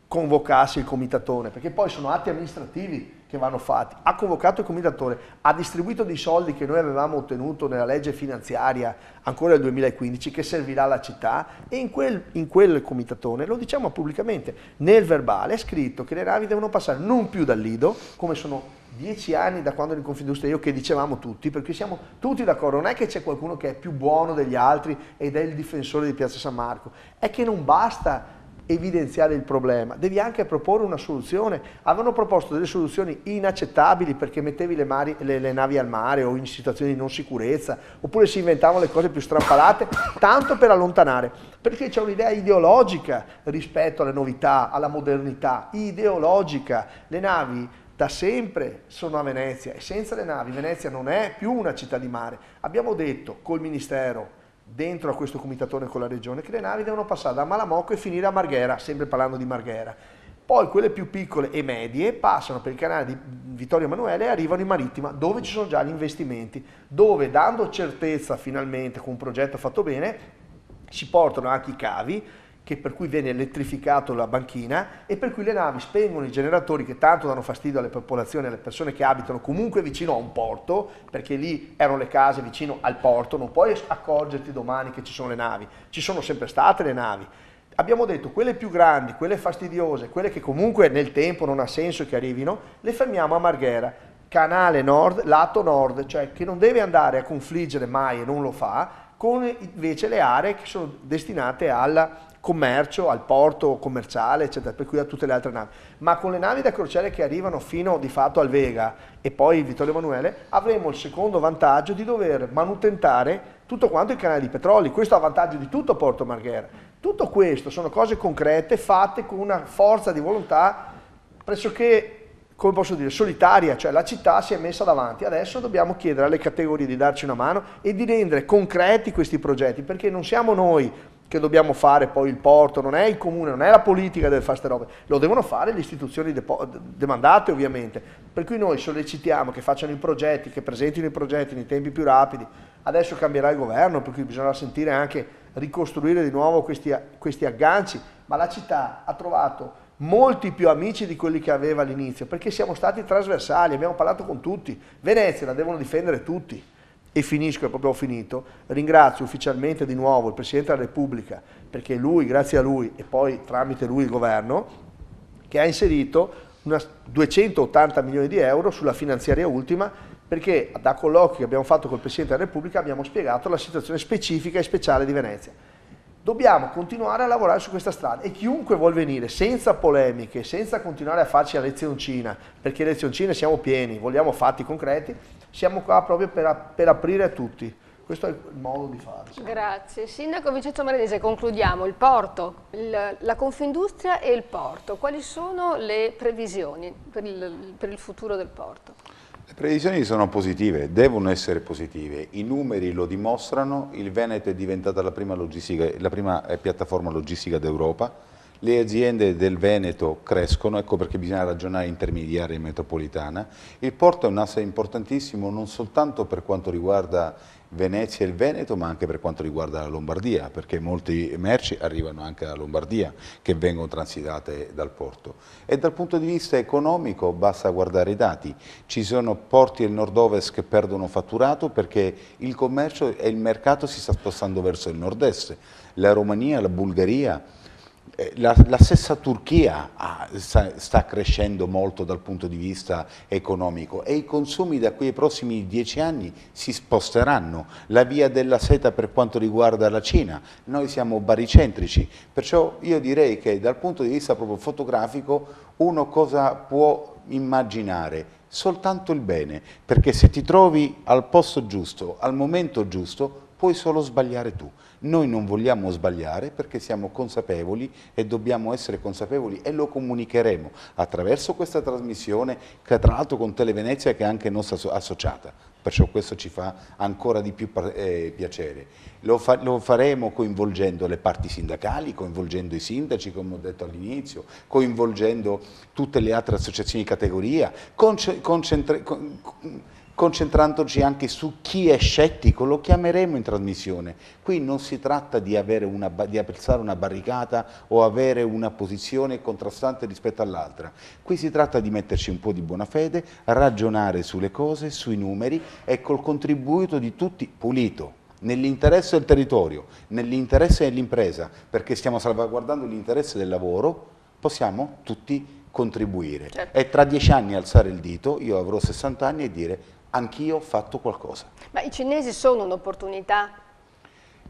convocasse il comitatone, perché poi sono atti amministrativi che vanno fatti, ha convocato il comitatore, ha distribuito dei soldi che noi avevamo ottenuto nella legge finanziaria ancora nel 2015 che servirà alla città e in quel comitatone, lo diciamo pubblicamente, nel verbale è scritto che le navi devono passare non più dal Lido, come sono 10 anni da quando ero in Confindustria io che dicevamo tutti, perché siamo tutti d'accordo, non è che c'è qualcuno che è più buono degli altri ed è il difensore di Piazza San Marco, è che non basta evidenziare il problema, devi anche proporre una soluzione. Avevano proposto delle soluzioni inaccettabili perché mettevi le navi al mare o in situazioni di non sicurezza, oppure si inventavano le cose più strampalate, tanto per allontanare, perché c'è un'idea ideologica rispetto alle novità, alla modernità, ideologica. Le navi da sempre sono a Venezia e senza le navi Venezia non è più una città di mare. Abbiamo detto col Ministero, dentro a questo comitatone con la regione, che le navi devono passare da Malamocco e finire a Marghera, sempre parlando di Marghera. Poi quelle più piccole e medie passano per il canale di Vittorio Emanuele e arrivano in Marittima, dove ci sono già gli investimenti, dove dando certezza finalmente con un progetto fatto bene, si portano anche i cavi, per cui viene elettrificato la banchina e per cui le navi spengono i generatori che tanto danno fastidio alle popolazioni, alle persone che abitano comunque vicino a un porto, perché lì erano le case vicino al porto, non puoi accorgerti domani che ci sono le navi, ci sono sempre state le navi. Abbiamo detto quelle più grandi, quelle fastidiose, quelle che comunque nel tempo non ha senso che arrivino, le fermiamo a Marghera, canale nord, lato nord, cioè che non deve andare a confliggere mai e non lo fa, con invece le aree che sono destinate al commercio, al porto commerciale, eccetera, per cui a tutte le altre navi. Ma con le navi da crociere che arrivano fino di fatto al Vega e poi Vittorio Emanuele, avremo il secondo vantaggio di dover manutentare tutto quanto il canale di Petroli. Questo a vantaggio di tutto Porto Marghera. Tutto questo sono cose concrete fatte con una forza di volontà pressoché, come posso dire, solitaria, cioè la città si è messa davanti. Adesso dobbiamo chiedere alle categorie di darci una mano e di rendere concreti questi progetti, perché non siamo noi che dobbiamo fare poi il porto, non è il comune, non è la politica che deve fare queste robe, lo devono fare le istituzioni demandate ovviamente, per cui noi sollecitiamo che facciano i progetti, che presentino i progetti nei tempi più rapidi. Adesso cambierà il governo, per cui bisognerà sentire anche ricostruire di nuovo questi agganci, ma la città ha trovato molti più amici di quelli che aveva all'inizio, perché siamo stati trasversali, abbiamo parlato con tutti. Venezia la devono difendere tutti. E finisco, è proprio finito, ringrazio ufficialmente di nuovo il Presidente della Repubblica, perché lui, grazie a lui e poi tramite lui il governo, che ha inserito 280 milioni di euro sulla finanziaria ultima, perché da colloqui che abbiamo fatto col Presidente della Repubblica abbiamo spiegato la situazione specifica e speciale di Venezia. Dobbiamo continuare a lavorare su questa strada e chiunque vuol venire senza polemiche, senza continuare a farci a lezioncina, perché lezioncine siamo pieni, vogliamo fatti concreti, siamo qua proprio per aprire a tutti. Questo è il modo di fare. Grazie. Sindaco Vincenzo Marinese, concludiamo. Il porto, la Confindustria e il porto. Quali sono le previsioni per il futuro del porto? Le previsioni sono positive, devono essere positive, i numeri lo dimostrano, il Veneto è diventata la prima piattaforma logistica d'Europa, le aziende del Veneto crescono, ecco perché bisogna ragionare in termini di area metropolitana. Il porto è un asse importantissimo non soltanto per quanto riguarda Venezia e il Veneto, ma anche per quanto riguarda la Lombardia, perché molte merci arrivano anche dalla Lombardia che vengono transitate dal porto. E dal punto di vista economico basta guardare i dati, ci sono porti del nord-ovest che perdono fatturato perché il commercio e il mercato si sta spostando verso il nord-est, la Romania, la Bulgaria, la stessa Turchia sta crescendo molto dal punto di vista economico e i consumi da qui ai prossimi 10 anni si sposteranno. La via della seta per quanto riguarda la Cina, noi siamo baricentrici, perciò io direi che dal punto di vista proprio fotografico uno cosa può immaginare? Soltanto il bene, perché se ti trovi al posto giusto, al momento giusto, puoi solo sbagliare tu. Noi non vogliamo sbagliare perché siamo consapevoli e dobbiamo essere consapevoli e lo comunicheremo attraverso questa trasmissione che tra l'altro con Televenezia che è anche nostra associata, perciò questo ci fa ancora di più piacere. Lo faremo coinvolgendo le parti sindacali, coinvolgendo i sindaci come ho detto all'inizio, coinvolgendo tutte le altre associazioni di categoria, concentrandoci anche su chi è scettico, lo chiameremo in trasmissione. Qui non si tratta di apprezzare una barricata o avere una posizione contrastante rispetto all'altra. Qui si tratta di metterci un po' di buona fede, ragionare sulle cose, sui numeri e col contributo di tutti pulito, nell'interesse del territorio, nell'interesse dell'impresa, perché stiamo salvaguardando l'interesse del lavoro, possiamo tutti contribuire. Certo. E tra 10 anni alzare il dito, io avrò 60 anni e dire anch'io ho fatto qualcosa. Ma i cinesi sono un'opportunità?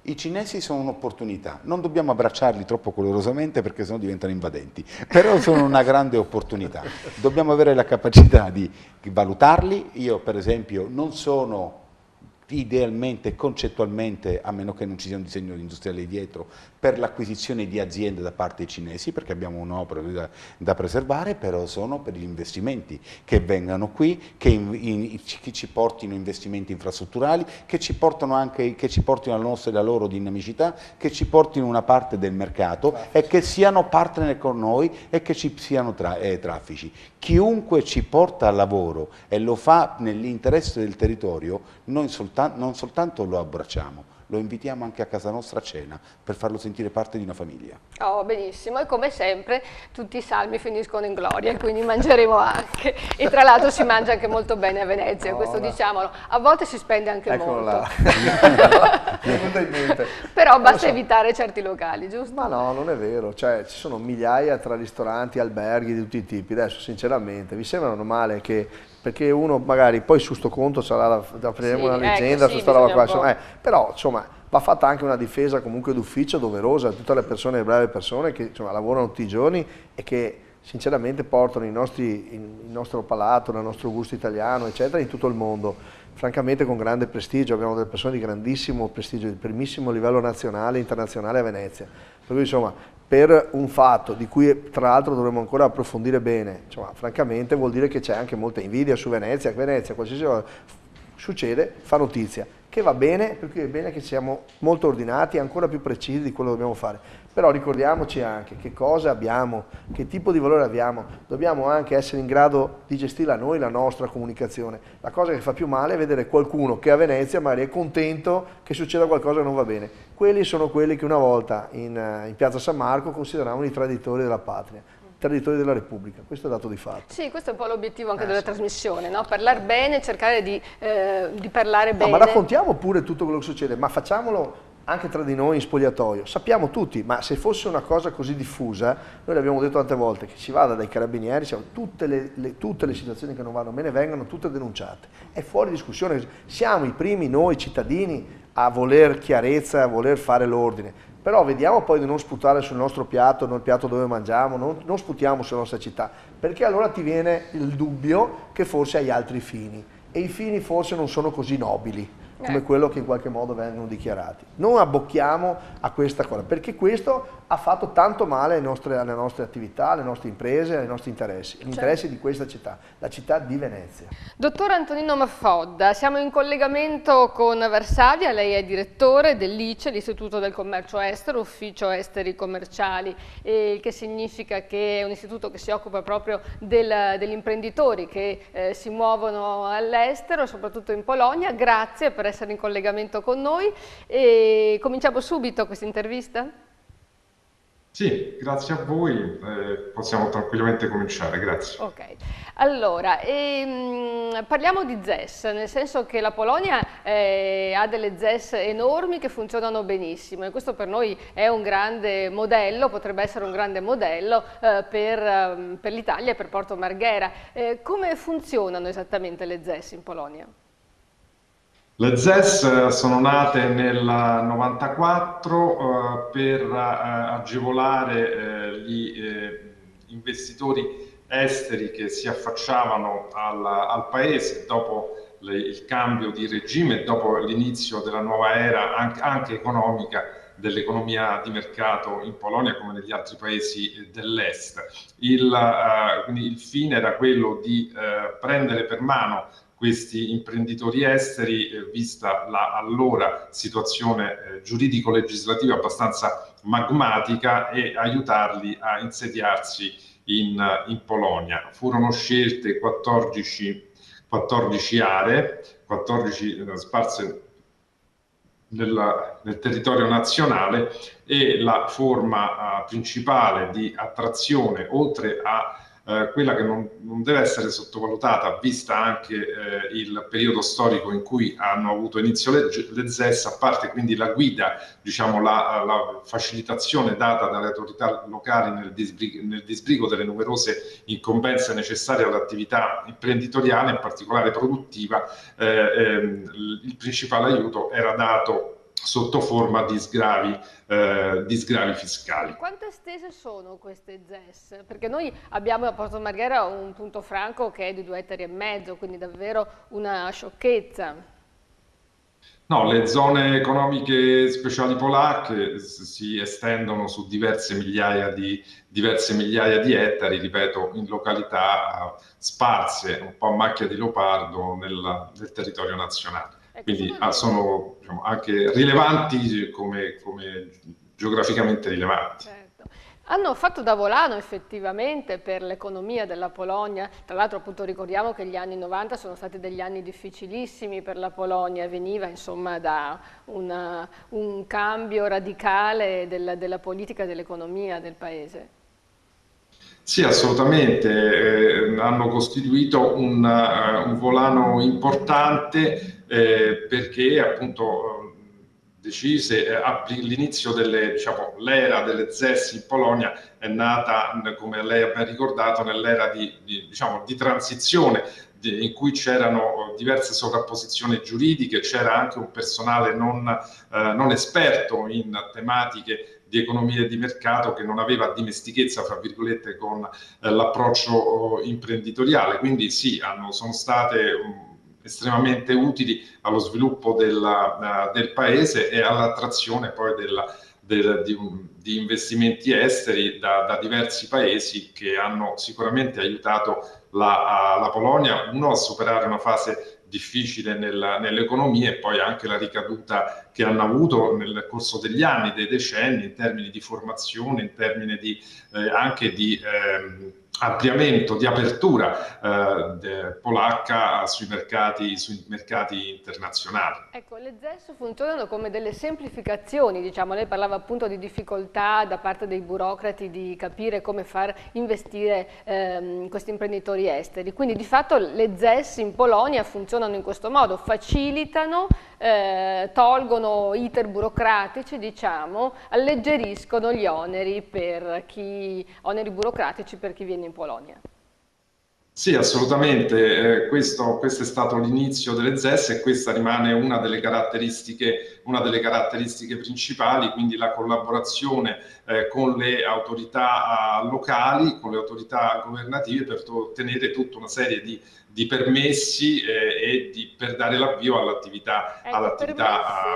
I cinesi sono un'opportunità, non dobbiamo abbracciarli troppo calorosamente perché sennò diventano invadenti, però sono una grande opportunità, dobbiamo avere la capacità di valutarli. Io per esempio non sono idealmente, concettualmente, a meno che non ci sia un disegno industriale dietro, per l'acquisizione di aziende da parte dei cinesi, perché abbiamo un'opera da preservare, però sono per gli investimenti che vengano qui, che ci portino investimenti infrastrutturali, che ci portino la loro dinamicità, che ci portino una parte del mercato e che siano partner con noi e che ci siano traffici. Chiunque ci porta al lavoro e lo fa nell'interesse del territorio, noi non soltanto lo abbracciamo, lo invitiamo anche a casa nostra a cena per farlo sentire parte di una famiglia. Oh, benissimo, e come sempre tutti i salmi finiscono in gloria, quindi mangeremo anche. E tra l'altro si mangia anche molto bene a Venezia, questo diciamolo. A volte si spende anche molto. Però basta evitare certi locali, giusto? Ma no, non è vero, cioè ci sono migliaia tra ristoranti, alberghi di tutti i tipi. Adesso sinceramente vi sembra normale che, perché uno magari poi su sto conto sarà apriremo una leggenda su sta roba qua, però insomma va fatta anche una difesa comunque d'ufficio doverosa a tutte le persone, le brave persone che insomma lavorano tutti i giorni e che sinceramente portano il nostro palato, il nostro gusto italiano eccetera in tutto il mondo, francamente con grande prestigio. Abbiamo delle persone di grandissimo prestigio, di primissimo livello nazionale e internazionale a Venezia, per cui insomma per un fatto di cui tra l'altro dovremmo ancora approfondire bene, insomma, francamente vuol dire che c'è anche molta invidia su Venezia, qualsiasi cosa succede fa notizia. che va bene, per cui è bene che siamo molto ordinati e ancora più precisi di quello che dobbiamo fare. Però ricordiamoci anche che cosa abbiamo, che tipo di valore abbiamo, dobbiamo anche essere in grado di gestirla noi la nostra comunicazione. La cosa che fa più male è vedere qualcuno che a Venezia magari è contento che succeda qualcosa che non va bene. Quelli sono quelli che una volta in Piazza San Marco consideravano i traditori della patria, traditori della Repubblica, questo è dato di fatto. Sì, questo è un po' l'obiettivo anche della trasmissione, no? Parlare bene, cercare di parlare bene. Ma raccontiamo pure tutto quello che succede, ma facciamolo anche tra di noi in spogliatoio. Sappiamo tutti, ma se fosse una cosa così diffusa, noi l'abbiamo detto tante volte, che si vada dai carabinieri, tutte le situazioni che non vanno bene vengono tutte denunciate. È fuori discussione, siamo i primi noi cittadini a voler chiarezza, a voler fare l'ordine. Però vediamo poi di non sputare sul nostro piatto, nel piatto dove mangiamo, non sputiamo sulla nostra città, perché allora ti viene il dubbio che forse hai altri fini, e i fini forse non sono così nobili come quello che in qualche modo vengono dichiarati. Non abbocchiamo a questa cosa, perché questo ha fatto tanto male alle nostre attività, alle nostre imprese, ai nostri interessi, agli interessi di questa città, la città di Venezia. Dottor Antonino Maffodda, siamo in collegamento con Varsavia, lei è direttore dell'ICE, l'Istituto del Commercio Estero, Ufficio Esteri Commerciali, il che significa che è un istituto che si occupa proprio degli imprenditori che si muovono all'estero, soprattutto in Polonia. Grazie per essere in collegamento con noi e cominciamo subito questa intervista? Sì, grazie a voi, possiamo tranquillamente cominciare, grazie. Ok, allora parliamo di ZES, nel senso che la Polonia ha delle ZES enormi che funzionano benissimo e questo per noi è un grande modello, potrebbe essere un grande modello per l'Italia e per Porto Marghera. Come funzionano esattamente le ZES in Polonia? Le ZES sono nate nel 94 per agevolare gli investitori esteri che si affacciavano al paese dopo il cambio di regime, dopo l'inizio della nuova era anche economica dell'economia di mercato in Polonia come negli altri paesi dell'est. Quindi il fine era quello di prendere per mano questi imprenditori esteri, vista la allora situazione giuridico-legislativa abbastanza magmatica, e aiutarli a insediarsi in Polonia. Furono scelte 14 aree, 14 sparse nel territorio nazionale, e la forma principale di attrazione, oltre a quella che non deve essere sottovalutata, vista anche il periodo storico in cui hanno avuto inizio le ZES, a parte quindi la guida, diciamo la facilitazione data dalle autorità locali nel disbrigo delle numerose incombenze necessarie all'attività imprenditoriale, in particolare produttiva. Il principale aiuto era dato sotto forma di sgravi fiscali. Quanto estese sono queste ZES? Perché noi abbiamo a Porto Marghera un punto franco che è di 2,5 ettari, quindi davvero una sciocchezza. No, le zone economiche speciali polacche si estendono su diverse migliaia di ettari, ripeto, in località sparse, un po' a macchia di leopardo nel territorio nazionale. Quindi sono, diciamo, anche rilevanti come geograficamente rilevanti. Certo. Hanno fatto da volano effettivamente per l'economia della Polonia, tra l'altro appunto ricordiamo che gli anni 90 sono stati degli anni difficilissimi per la Polonia, veniva insomma da un cambio radicale della politica e dell'economia del paese. Sì, assolutamente, hanno costituito un volano importante perché appunto decise l'inizio l'era delle ZES in Polonia è nata, come lei ha ben ricordato, nell'era di transizione in cui c'erano diverse sovrapposizioni giuridiche, c'era anche un personale non esperto in tematiche di economia e di mercato che non aveva dimestichezza, fra virgolette, con l'approccio imprenditoriale. Quindi sì, sono state estremamente utili allo sviluppo del paese e all'attrazione poi di investimenti esteri da diversi paesi, che hanno sicuramente aiutato la Polonia, a superare una fase difficile nell'economia, e poi anche la ricaduta che hanno avuto nel corso degli anni, dei decenni, in termini di formazione, in termini anche di ampliamento, di apertura polacca sui mercati internazionali. Ecco, le ZES funzionano come delle semplificazioni, diciamo. Lei parlava appunto di difficoltà da parte dei burocrati di capire come far investire questi imprenditori esteri, quindi di fatto le ZES in Polonia funzionano in questo modo, facilitano, tolgono iter burocratici, diciamo, alleggeriscono gli oneri burocratici per chi viene in Polonia. Sì, assolutamente, questo è stato l'inizio delle ZES e questa rimane una delle caratteristiche principali, quindi la collaborazione con le autorità locali, con le autorità governative per ottenere tutta una serie di permessi per dare l'avvio all'attività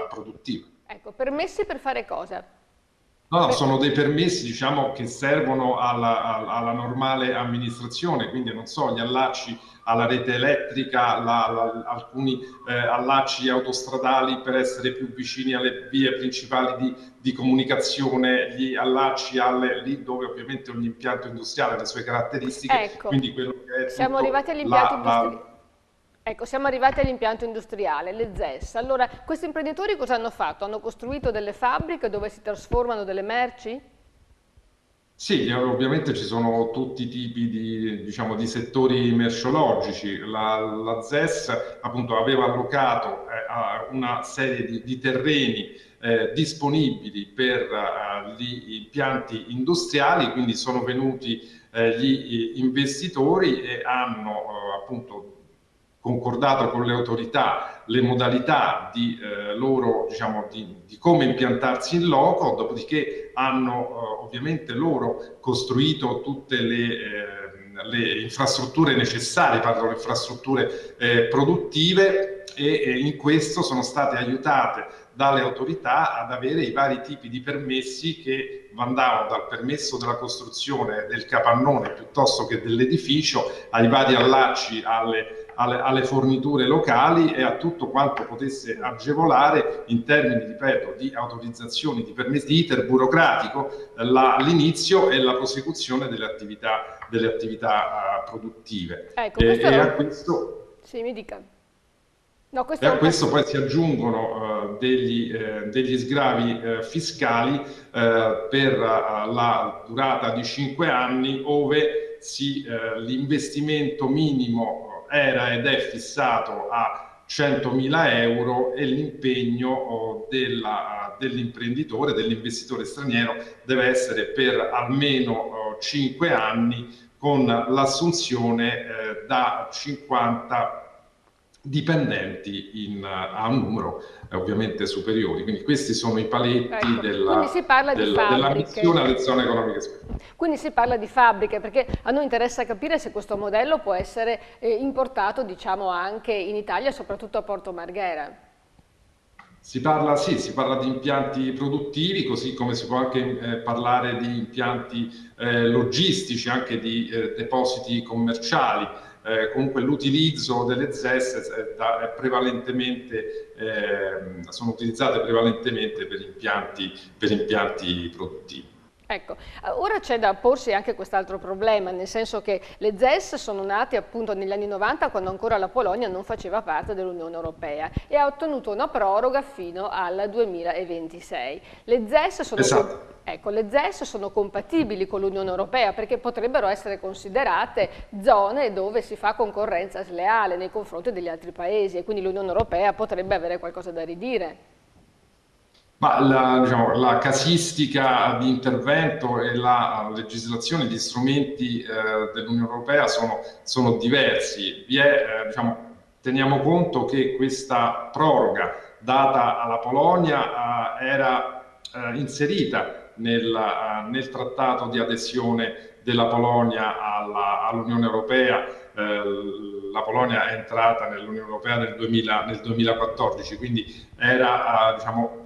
produttiva. Ecco, permessi per fare cosa? No, sono dei permessi, diciamo, che servono alla normale amministrazione, quindi non so, gli allacci alla rete elettrica, alcuni allacci autostradali per essere più vicini alle vie principali di comunicazione, gli allacci lì dove ovviamente ogni impianto industriale ha le sue caratteristiche, ecco, quindi quello che è siamo arrivati all'impianto industriale. Ecco, siamo arrivati all'impianto industriale, le ZES. Allora, questi imprenditori cosa hanno fatto? Hanno costruito delle fabbriche dove si trasformano delle merci? Sì, ovviamente ci sono tutti i tipi di settori merceologici. La ZES appunto aveva allocato una serie di terreni disponibili per gli impianti industriali, quindi sono venuti gli investitori e hanno appunto concordato con le autorità le modalità di come impiantarsi in loco, dopodiché hanno ovviamente loro costruito tutte le infrastrutture necessarie, parlo di infrastrutture produttive, e in questo sono state aiutate dalle autorità ad avere i vari tipi di permessi che andavano dal permesso della costruzione del capannone piuttosto che dell'edificio, ai vari allacci alle forniture locali e a tutto quanto potesse agevolare in termini, ripeto, di autorizzazioni, di permessi, di iter burocratico, l'inizio e la prosecuzione delle attività produttive. Ecco, a questo... Sì, mi dica. No, e a questo poi si aggiungono degli sgravi fiscali per la durata di 5 anni, ove l'investimento minimo era ed è fissato a 100.000 euro e l'impegno dell'imprenditore, dell'investitore straniero, deve essere per almeno 5 anni, con l'assunzione da 50 dipendenti a un numero ovviamente superiori. Quindi questi sono i paletti della missione alle zone economiche speciali. Quindi si parla di fabbriche, perché a noi interessa capire se questo modello può essere importato, diciamo, anche in Italia, soprattutto a Porto Marghera. Si parla di impianti produttivi, così come si può anche parlare di impianti logistici, anche di depositi commerciali. Comunque l'utilizzo delle ZES sono utilizzate prevalentemente per impianti produttivi. Ecco, ora c'è da porsi anche quest'altro problema, nel senso che le ZES sono nate appunto negli anni 90, quando ancora la Polonia non faceva parte dell'Unione Europea e ha ottenuto una proroga fino al 2026. Le ZES sono, le ZES sono compatibili con l'Unione Europea, perché potrebbero essere considerate zone dove si fa concorrenza sleale nei confronti degli altri paesi e quindi l'Unione Europea potrebbe avere qualcosa da ridire. Ma la casistica di intervento e la legislazione, gli strumenti dell'Unione Europea sono diversi. Teniamo conto che questa proroga data alla Polonia era inserita nel trattato di adesione della Polonia all'Unione Europea. La Polonia è entrata nell'Unione Europea nel 2014, quindi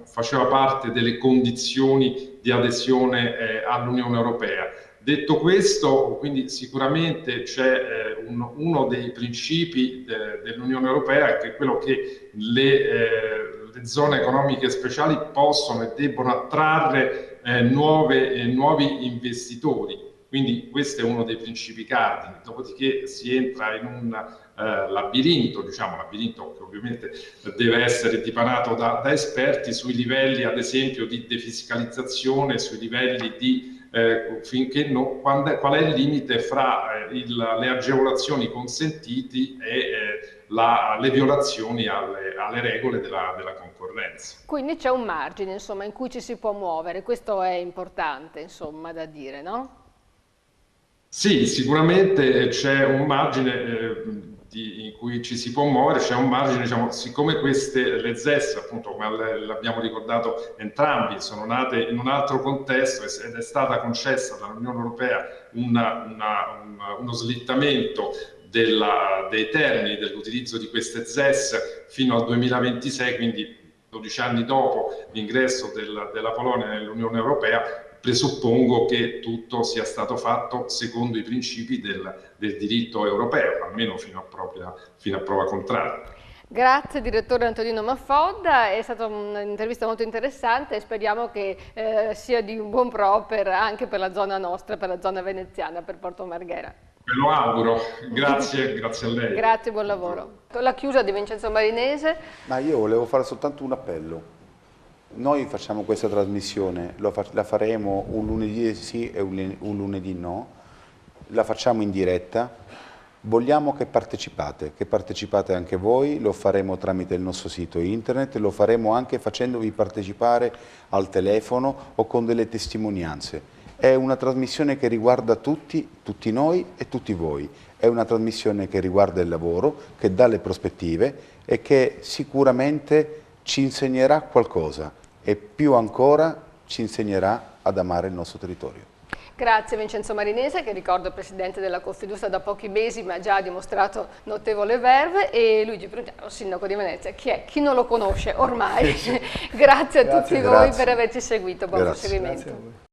faceva parte delle condizioni di adesione all'Unione Europea. Detto questo, quindi sicuramente c'è uno dei principi dell'Unione Europea, che è quello che le zone economiche speciali possono e debbono attrarre nuovi investitori. Quindi questo è uno dei principi cardini. Dopodiché si entra in un labirinto, diciamo labirinto che ovviamente deve essere dipanato da esperti sui livelli, ad esempio, di defiscalizzazione, sui livelli di finché qual è il limite fra le agevolazioni consentiti e le violazioni alle regole della concorrenza. Quindi c'è un margine, insomma, in cui ci si può muovere, questo è importante, insomma, da dire, no? Sì, sicuramente c'è un margine in cui ci si può muovere, c'è un margine, diciamo, siccome le ZES, appunto, come l'abbiamo ricordato entrambi, sono nate in un altro contesto ed è stata concessa dall'Unione Europea uno slittamento dei termini dell'utilizzo di queste ZES fino al 2026, quindi 12 anni dopo l'ingresso della Polonia nell'Unione Europea. Presuppongo che tutto sia stato fatto secondo i principi del diritto europeo, almeno fino a prova contraria. Grazie direttore Antonino Maffodda, è stata un'intervista molto interessante e speriamo che sia di un buon pro anche per la zona nostra, per la zona veneziana, per Porto Marghera. Ve lo auguro, grazie a lei. Grazie, buon lavoro. La chiusa di Vincenzo Marinese. Ma io volevo fare soltanto un appello. Noi facciamo questa trasmissione, la faremo un lunedì sì e un lunedì no, la facciamo in diretta, vogliamo che partecipate anche voi, lo faremo tramite il nostro sito internet, lo faremo anche facendovi partecipare al telefono o con delle testimonianze. È una trasmissione che riguarda tutti noi e tutti voi, è una trasmissione che riguarda il lavoro, che dà le prospettive e che sicuramente ci insegnerà qualcosa e più ancora ci insegnerà ad amare il nostro territorio. Grazie Vincenzo Marinese, che ricordo presidente della Confindustria da pochi mesi, ma già ha dimostrato notevole verve, e Luigi Pruntiano, sindaco di Venezia. Chi è? Chi non lo conosce ormai? Grazie a tutti voi per averci seguito, buon proseguimento.